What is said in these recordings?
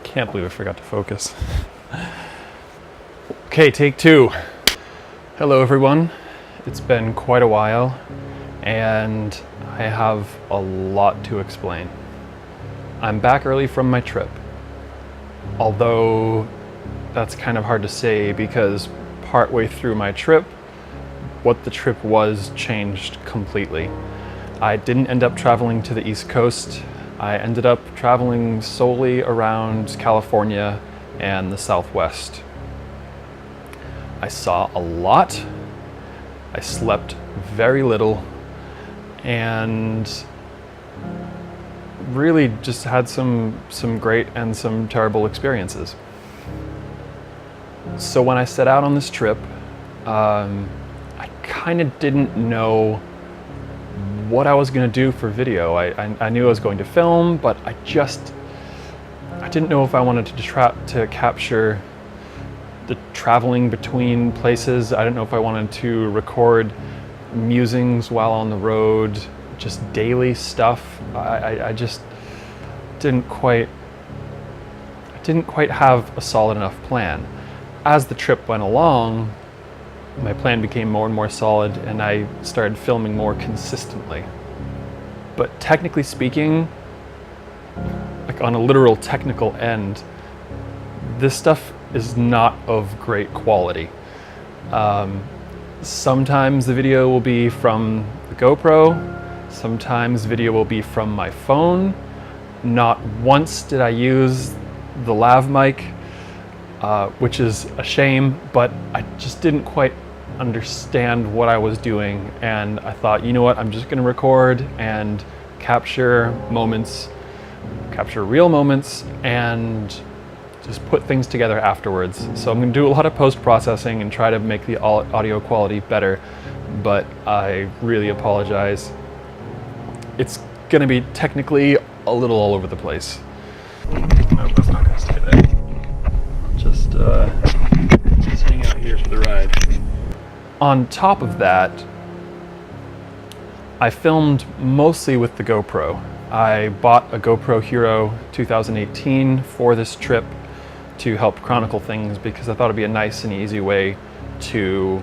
Can't believe I forgot to focus. Okay, take two. Hello everyone. It's been quite a while and I have a lot to explain. I'm back early from my trip, although that's kind of hard to say because partway through my trip, what the trip was changed completely. I didn't end up traveling to the East Coast. I ended up traveling solely around California and the Southwest. I saw a lot. I slept very little and really just had some great and some terrible experiences. So when I set out on this trip, I kind of didn't know what I was going to do for video. I knew I was going to film, but I didn't know if I wanted to capture the traveling between places. I didn't know if I wanted to record musings while on the road, just daily stuff. I just didn't quite have a solid enough plan. As the trip went along, my plan became more and more solid and I started filming more consistently. But technically speaking, like on a literal technical end, this stuff is not of great quality. Sometimes the video will be from the GoPro, sometimes video will be from my phone. Not once did I use the lav mic, which is a shame, but I just didn't quite understand what I was doing, and I thought, you know what, I'm just going to record and capture real moments, and just put things together afterwards. So I'm going to do a lot of post-processing and try to make the audio quality better, but I really apologize. It's going to be technically a little all over the place. No, that's not going to stay there. Just hang out here for the ride. On top of that, I filmed mostly with the GoPro. I bought a GoPro Hero 2018 for this trip to help chronicle things because I thought it'd be a nice and easy way to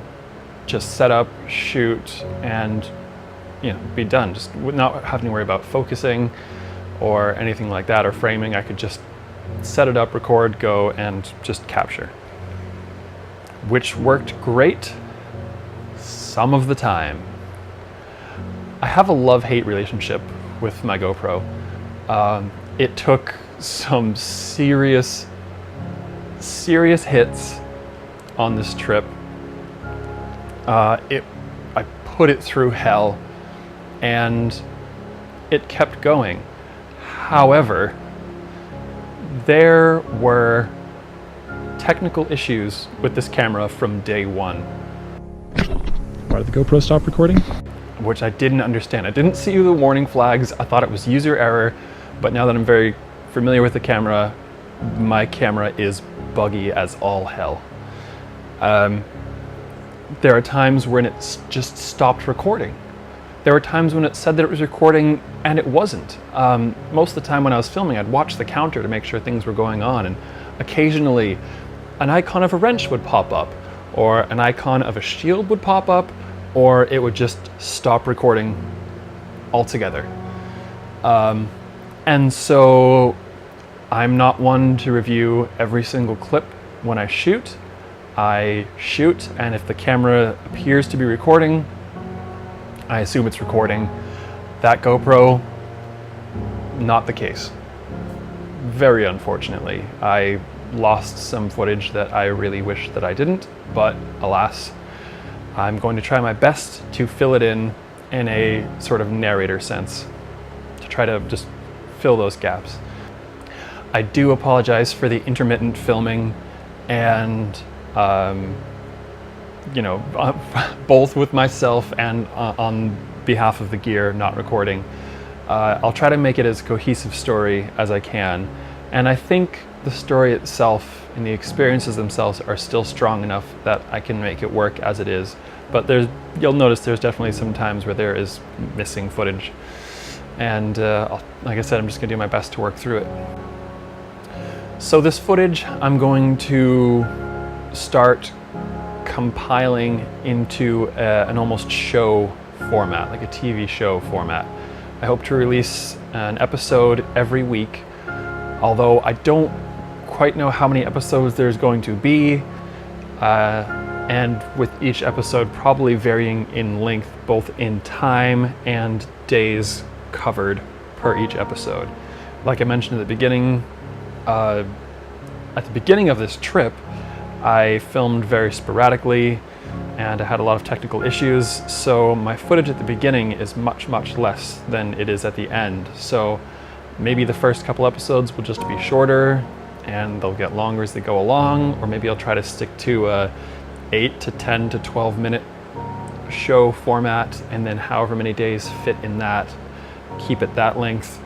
just set up, shoot, and be done. Just not having to worry about focusing or anything like that, or framing. I could just set it up, record, go, and just capture. Which worked great some of the time. I have a love-hate relationship with my GoPro. It took some serious hits on this trip. I put it through hell and it kept going. However, there were technical issues with this camera from day one. Why did the GoPro stop recording? Which I didn't understand. I didn't see the warning flags. I thought it was user error, but now that I'm very familiar with the camera, my camera is buggy as all hell. There are times when it just stopped recording. There were times when it said that it was recording and it wasn't. Most of the time when I was filming, I'd watch the counter to make sure things were going on, and occasionally an icon of a wrench would pop up, or an icon of a shield would pop up, or it would just stop recording altogether. And so I'm not one to review every single clip when I shoot. I shoot, and if the camera appears to be recording, I assume it's recording. That GoPro, not the case. Very unfortunately. I lost some footage that I really wish that I didn't, but alas, I'm going to try my best to fill it in a sort of narrator sense, to try to just fill those gaps. I do apologize for the intermittent filming and both with myself and on behalf of the gear not recording. I'll try to make it as cohesive story as I can, and I think the story itself and the experiences themselves are still strong enough that I can make it work as it is. But you'll notice there's definitely some times where there is missing footage, and like I said, I'm just gonna do my best to work through it. So this footage I'm going to start compiling into an almost show format, like a TV show format. I hope to release an episode every week, although I don't quite know how many episodes there's going to be, and with each episode probably varying in length, both in time and days covered per each episode. Like I mentioned at the beginning of this trip, I filmed very sporadically and I had a lot of technical issues, so my footage at the beginning is much less than it is at the end. So maybe the first couple episodes will just be shorter and they'll get longer as they go along, or maybe I'll try to stick to a 8 to 10 to 12 minute show format, and then however many days fit in that, keep it that length.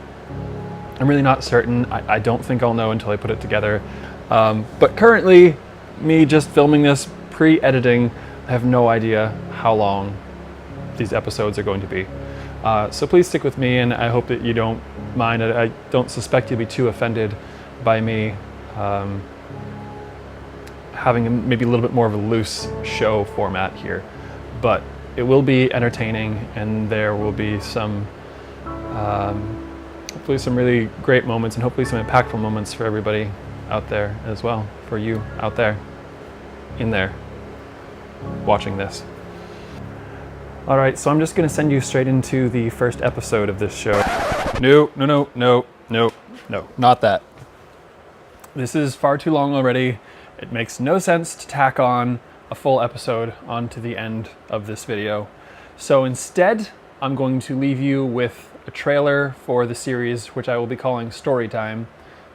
I'm really not certain. I don't think I'll know until I put it together. But currently, me just filming this, pre-editing, I have no idea how long these episodes are going to be. So please stick with me, and I hope that you don't mind. I don't suspect you'll be too offended by me having maybe a little bit more of a loose show format here. But it will be entertaining, and there will be some hopefully some really great moments, and hopefully some impactful moments for everybody out there as well, for you out there, in there, watching this. All right, so I'm just gonna send you straight into the first episode of this show. No, not that. This is far too long already. It makes no sense to tack on a full episode onto the end of this video. So instead, I'm going to leave you with a trailer for the series, which I will be calling Story Time,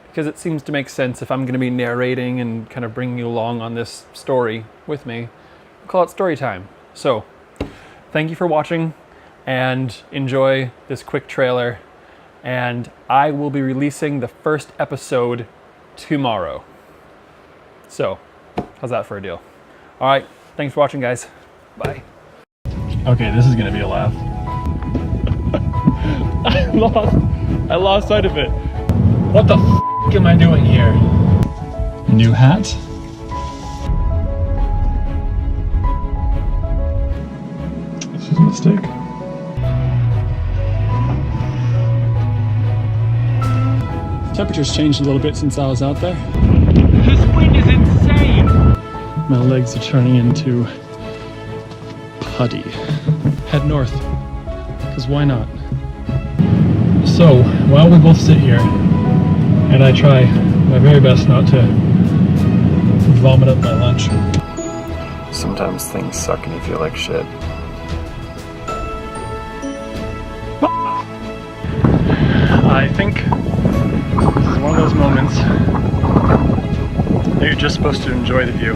because it seems to make sense if I'm going to be narrating and kind of bringing you along on this story with me. I'll call it Story Time. So, thank you for watching, and enjoy this quick trailer, and I will be releasing the first episode tomorrow. So, how's that for a deal? All right, thanks for watching, guys. Bye. Okay, this is gonna be a laugh. I lost sight of it. What the f am I doing here? New hat? This is a mistake. Temperature's changed a little bit since I was out there. This wind is insane! My legs are turning into putty. Head north, because why not? So, while we both sit here, and I try my very best not to vomit up my lunch. Sometimes things suck and you feel like shit. I think this is one of those moments that you're just supposed to enjoy the view.